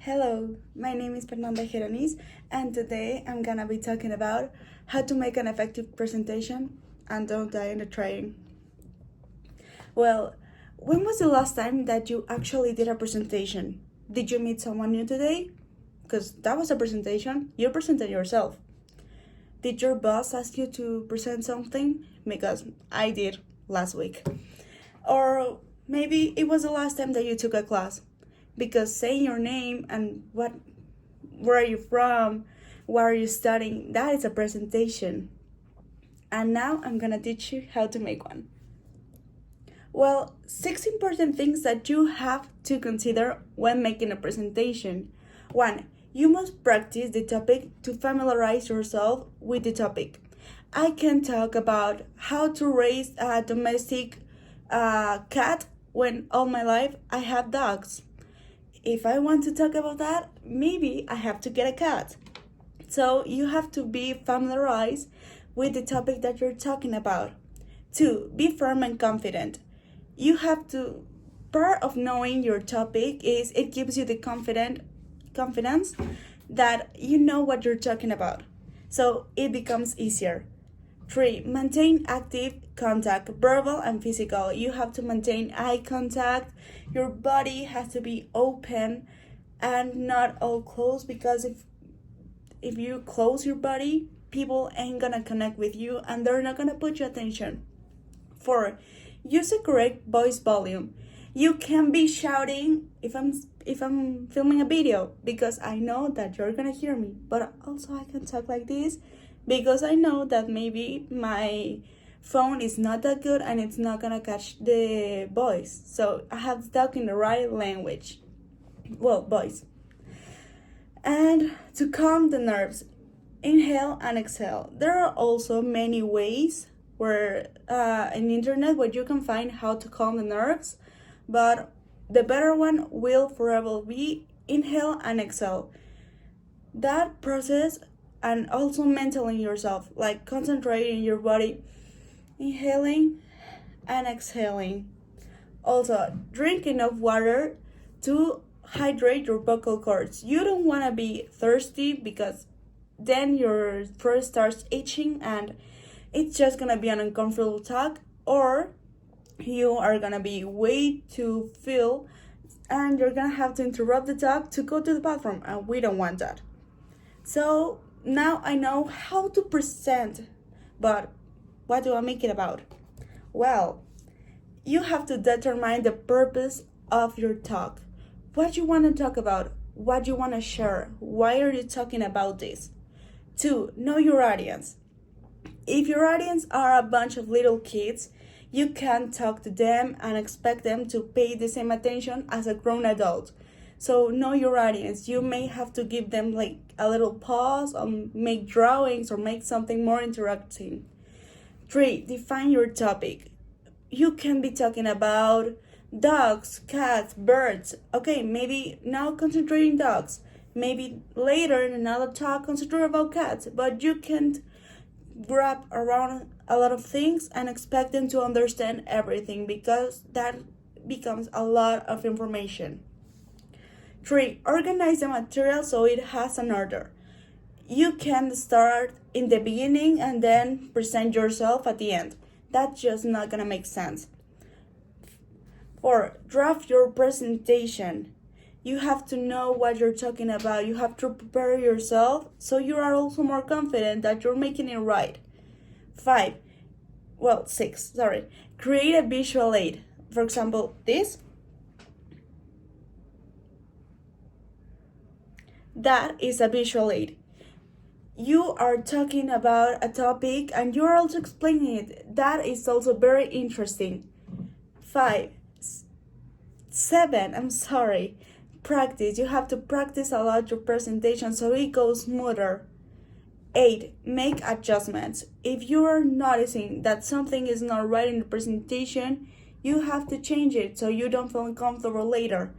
Hello, my name is Fernanda Geronis, and today I'm gonna be talking about how to make an effective presentation and don't die in the train. Well, when was the last time that you actually did a presentation? Did you meet someone new today? Because that was a presentation, you presented yourself. Did your boss ask you to present something? Because I did last week. Or maybe it was the last time that you took a class. Because saying your name and where are you from, what are you studying, that is a presentation. And now I'm gonna teach you how to make one. Well, 6 important things that you have to consider when making a presentation. 1. You must practice the topic to familiarize yourself with the topic. I can talk about how to raise a domestic cat when all my life I have dogs. If I want to talk about that, maybe I have to get a cat. So you have to be familiarized with the topic that you're talking about. 2. Be firm and confident. You have to, part of knowing your topic is it gives you the confidence that you know what you're talking about. So it becomes easier. 3. Maintain active contact, verbal and physical. You have to maintain eye contact. Your body has to be open and not all closed, because if you close your body, people ain't gonna connect with you and they're not gonna put your attention. 4. Use a correct voice volume. You can be shouting if I'm filming a video, because I know that you're gonna hear me, but also I can talk like this because I know that maybe my phone is not that good and it's not gonna catch the voice. So I have to talk in the right language. Voice. And to calm the nerves, inhale and exhale. There are also many ways where in the internet where you can find how to calm the nerves, but the better one will forever be inhale and exhale. That process, and also mentally yourself, like concentrating your body, inhaling and exhaling. Also, drink enough water to hydrate your vocal cords. You don't want to be thirsty, because then your throat starts itching and it's just gonna be an uncomfortable talk, or you are gonna be way too full and you're gonna have to interrupt the talk to go to the bathroom, and we don't want that. So now I know how to present, but what do I make it about? Well, you have to determine the purpose of your talk. What you want to talk about, what you want to share, why are you talking about this? 2. Know your audience. If your audience are a bunch of little kids, you can't talk to them and expect them to pay the same attention as a grown adult. So know your audience. You may have to give them like a little pause, or make drawings, or make something more interactive. 3. Define your topic. You can be talking about dogs, cats, birds. Okay, maybe now concentrating dogs. Maybe later in another talk concentrate about cats, but you can't wrap around a lot of things and expect them to understand everything, because that becomes a lot of information. 3. Organize the material so it has an order. You can start in the beginning and then present yourself at the end. That's just not gonna make sense. 4. Draft your presentation. You have to know what you're talking about. You have to prepare yourself so you are also more confident that you're making it right. 6. Create a visual aid. For example, this. That is a visual aid. You are talking about a topic and you're also explaining it. That is also very interesting. 7. Practice. You have to practice a lot your presentation so it goes smoother. 8. Make adjustments. If you are noticing that something is not right in the presentation, you have to change it so you don't feel uncomfortable later.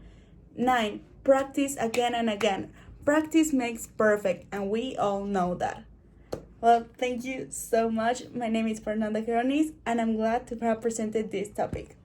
9. Practice again and again. Practice makes perfect, and we all know that. Well, thank you so much. My name is Fernanda Geronis, and I'm glad to have presented this topic.